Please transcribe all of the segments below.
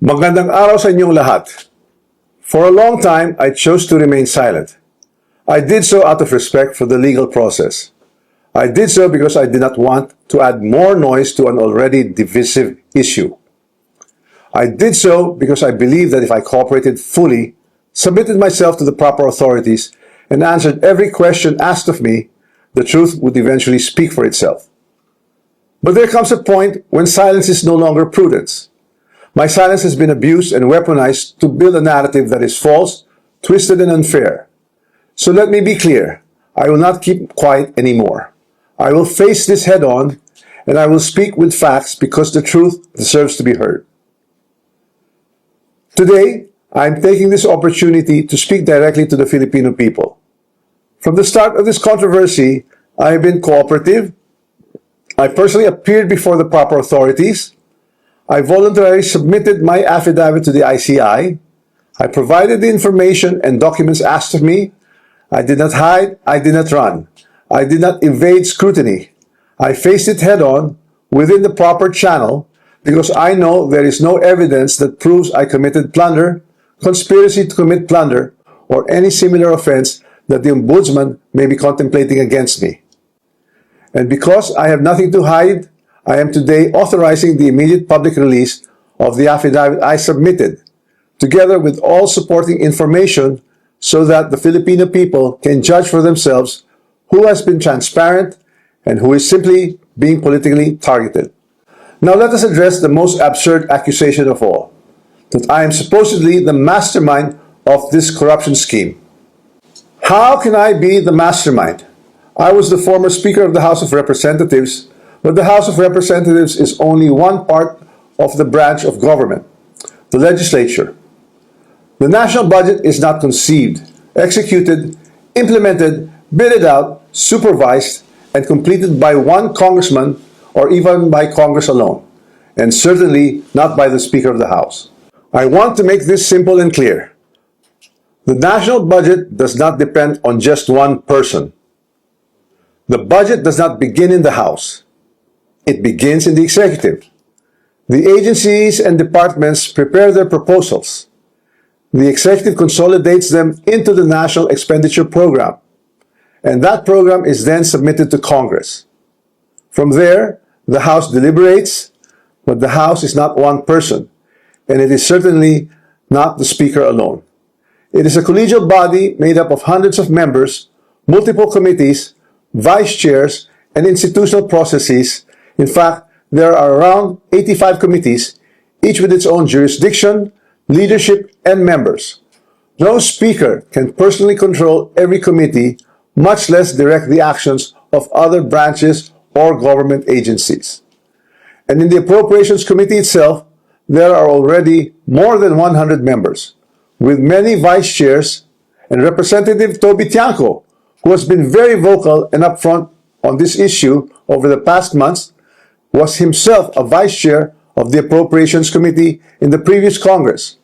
Magandang araw sa inyong lahat. For a long time, I chose to remain silent. I did so out of respect for the legal process. I did so because I did not want to add more noise to an already divisive issue. I did so because I believed that if I cooperated fully, submitted myself to the proper authorities, and answered every question asked of me, the truth would eventually speak for itself. But there comes a point when silence is no longer prudence. My silence has been abused and weaponized to build a narrative that is false, twisted, and unfair. So let me be clear. I will not keep quiet anymore. I will face this head on, and I will speak with facts because the truth deserves to be heard. Today, I am taking this opportunity to speak directly to the Filipino people. From the start of this controversy, I have been cooperative. I personally appeared before the proper authorities. I voluntarily submitted my affidavit to the ICI. I provided the information and documents asked of me. I did not hide. I did not run. I did not evade scrutiny. I faced it head on within the proper channel because I know there is no evidence that proves I committed plunder, conspiracy to commit plunder, or any similar offense that the Ombudsman may be contemplating against me. And because I have nothing to hide, I am today authorizing the immediate public release of the affidavit I submitted, together with all supporting information so that the Filipino people can judge for themselves who has been transparent and who is simply being politically targeted. Now let us address the most absurd accusation of all, that I am supposedly the mastermind of this corruption scheme. How can I be the mastermind? I was the former Speaker of the House of Representatives, but the House of Representatives is only one part of the branch of government, the legislature. The national budget is not conceived, executed, implemented, bidded out, supervised, and completed by one congressman or even by Congress alone, and certainly not by the Speaker of the House. I want to make this simple and clear. The national budget does not depend on just one person. The budget does not begin in the House. It begins in the executive. The agencies and departments prepare their proposals. The executive consolidates them into the National Expenditure Program, and that program is then submitted to Congress. From there, the House deliberates, but the House is not one person, and it is certainly not the Speaker alone. It is a collegial body made up of hundreds of members, multiple committees, vice chairs, and institutional processes. In fact, there are around 85 committees, each with its own jurisdiction, leadership, and members. No speaker can personally control every committee, much less direct the actions of other branches or government agencies. And in the Appropriations Committee itself, there are already more than 100 members, with many vice chairs, and Representative Toby Tiangco, who has been very vocal and upfront on this issue over the past months, was himself a vice chair of the Appropriations Committee in the previous Congress.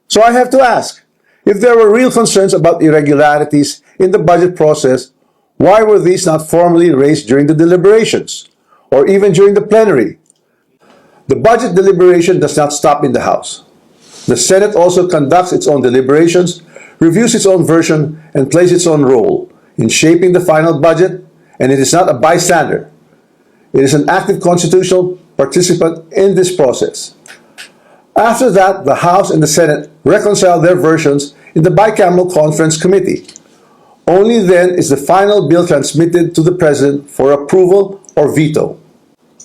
So I have to ask, if there were real concerns about irregularities in the budget process, why were these not formally raised during the deliberations, or even during the plenary? The budget deliberation does not stop in the House. The Senate also conducts its own deliberations, reviews its own version, and plays its own role in shaping the final budget, and it is not a bystander. It is an active constitutional participant in this process. After that, the House and the Senate reconcile their versions in the bicameral conference committee. Only then is the final bill transmitted to the President for approval or veto.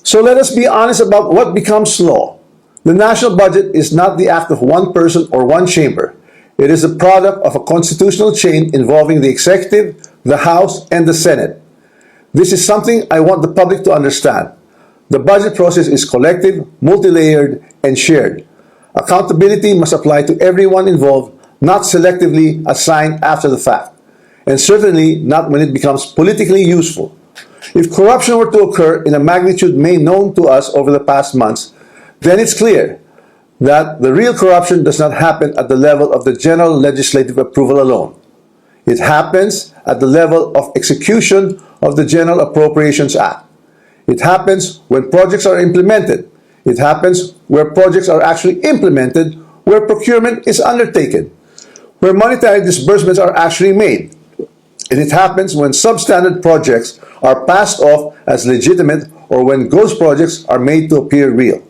So let us be honest about what becomes law. The national budget is not the act of one person or one chamber. It is the product of a constitutional chain involving the executive, the House, and the Senate. This is something I want the public to understand. The budget process is collective, multi-layered, and shared. Accountability must apply to everyone involved, not selectively assigned after the fact, and certainly not when it becomes politically useful. If corruption were to occur in a magnitude made known to us over the past months, then it's clear that the real corruption does not happen at the level of the general legislative approval alone. It happens at the level of execution of the General Appropriations Act. It happens when projects are implemented. It happens where projects are actually implemented, where procurement is undertaken, where monetary disbursements are actually made. And it happens when substandard projects are passed off as legitimate or when ghost projects are made to appear real.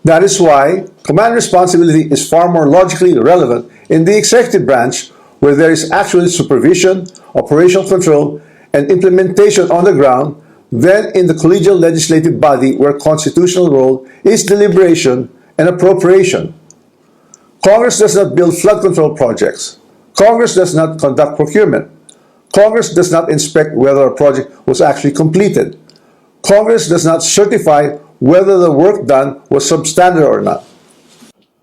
That is why command responsibility is far more logically relevant in the executive branch, where there is actually supervision, operational control, and implementation on the ground, than in the collegial legislative body, where constitutional role is deliberation and appropriation. Congress does not build flood control projects. Congress does not conduct procurement. Congress does not inspect whether a project was actually completed. Congress does not certify whether the work done was substandard or not.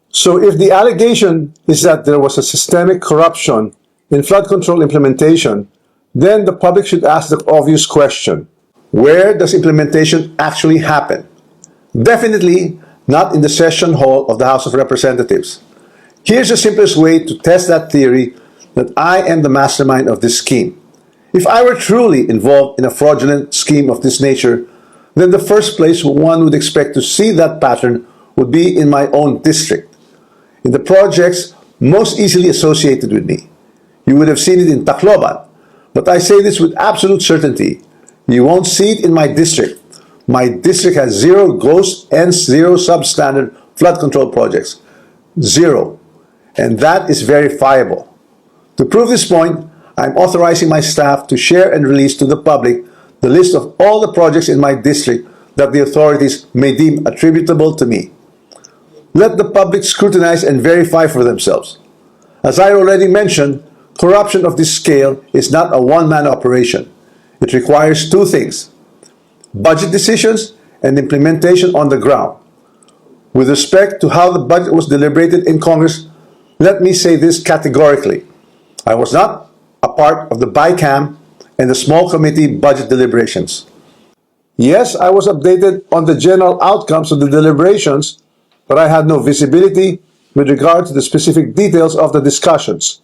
So if the allegation is that there was a systemic corruption in flood control implementation, then the public should ask the obvious question: where does implementation actually happen? Definitely not in the session hall of the House of Representatives. Here's the simplest way to test that theory that I am the mastermind of this scheme. If I were truly involved in a fraudulent scheme of this nature, then the first place one would expect to see that pattern would be in my own district, in the projects most easily associated with me. You would have seen it in Tacloban, but I say this with absolute certainty. You won't see it in my district. My district has 0 ghost and 0 substandard flood control projects. 0. And that is verifiable. To prove this point, I'm authorizing my staff to share and release to the public the list of all the projects in my district that the authorities may deem attributable to me. Let the public scrutinize and verify for themselves. As I already mentioned, corruption of this scale is not a one-man operation. It requires 2 things: budget decisions and implementation on the ground. With respect to how the budget was deliberated in Congress, let me say this categorically. I was not a part of the BICAM and the small committee budget deliberations. Yes, I was updated on the general outcomes of the deliberations, but I had no visibility with regard to the specific details of the discussions,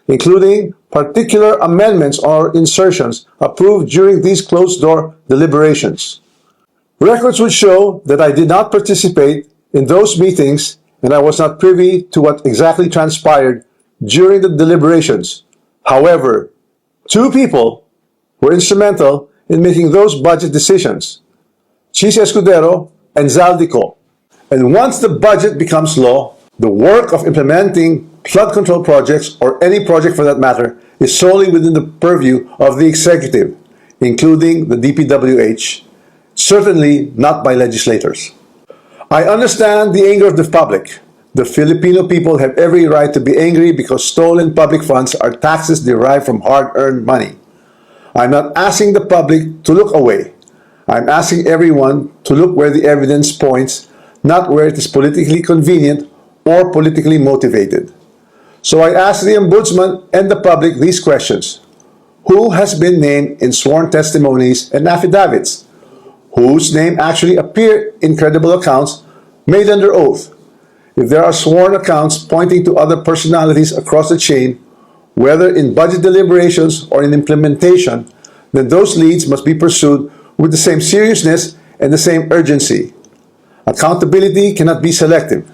including particular amendments or insertions approved during these closed-door deliberations. Records would show that I did not participate in those meetings and I was not privy to what exactly transpired during the deliberations. However, 2 people were instrumental in making those budget decisions: Chis Escudero and Zaldico. And once the budget becomes law, the work of implementing flood control projects, or any project for that matter, is solely within the purview of the executive, including the DPWH, certainly not by legislators. I understand the anger of the public. The Filipino people have every right to be angry because stolen public funds are taxes derived from hard-earned money. I'm not asking the public to look away. I'm asking everyone to look where the evidence points, not where it is politically convenient or politically motivated. So I ask the Ombudsman and the public these questions: who has been named in sworn testimonies and affidavits? Whose name actually appeared in credible accounts made under oath? If there are sworn accounts pointing to other personalities across the chain, whether in budget deliberations or in implementation, then those leads must be pursued with the same seriousness and the same urgency. Accountability cannot be selective.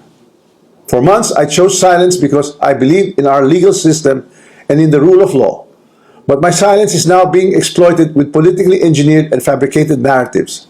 For months, I chose silence because I believe in our legal system and in the rule of law. But my silence is now being exploited with politically engineered and fabricated narratives.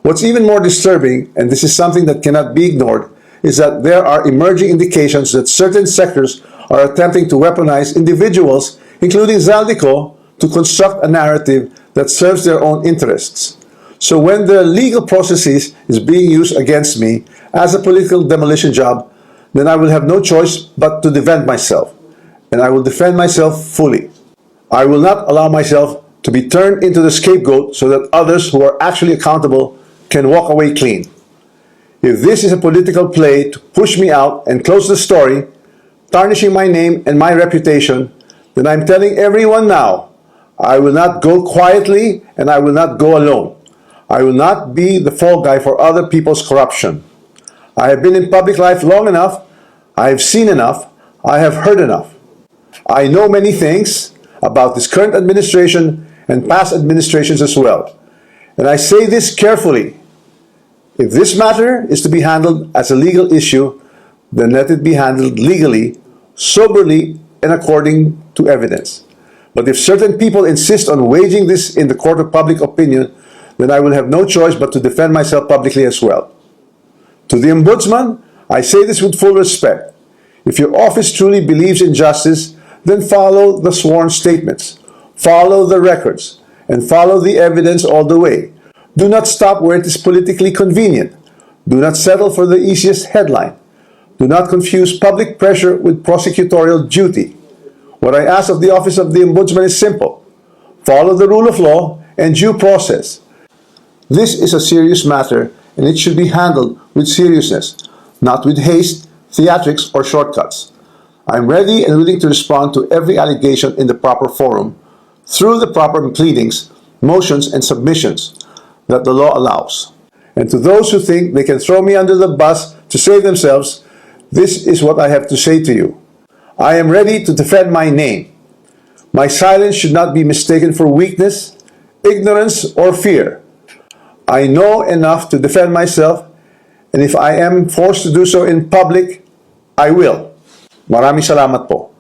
What's even more disturbing, and this is something that cannot be ignored, is that there are emerging indications that certain sectors are attempting to weaponize individuals, including Zaldico, to construct a narrative that serves their own interests. So when the legal processes is being used against me as a political demolition job, then I will have no choice but to defend myself. And I will defend myself fully. I will not allow myself to be turned into the scapegoat so that others who are actually accountable can walk away clean. If this is a political play to push me out and close the story, tarnishing my name and my reputation, then I'm telling everyone now, I will not go quietly and I will not go alone. I will not be the fall guy for other people's corruption. I have been in public life long enough. I have seen enough. I have heard enough. I know many things about this current administration and past administrations as well. And I say this carefully. If this matter is to be handled as a legal issue, then let it be handled legally, soberly, and according to evidence. But if certain people insist on waging this in the court of public opinion, then I will have no choice but to defend myself publicly as well. To the Ombudsman, I say this with full respect. If your office truly believes in justice, then follow the sworn statements, follow the records, and follow the evidence all the way. Do not stop where it is politically convenient. Do not settle for the easiest headline. Do not confuse public pressure with prosecutorial duty. What I ask of the Office of the Ombudsman is simple. Follow the rule of law and due process. This is a serious matter, and it should be handled with seriousness, not with haste, theatrics, or shortcuts. I am ready and willing to respond to every allegation in the proper forum, through the proper pleadings, motions, and submissions that the law allows. And to those who think they can throw me under the bus to save themselves, this is what I have to say to you. I am ready to defend my name. My silence should not be mistaken for weakness, ignorance, or fear. I know enough to defend myself, and if I am forced to do so in public, I will. Maraming salamat po.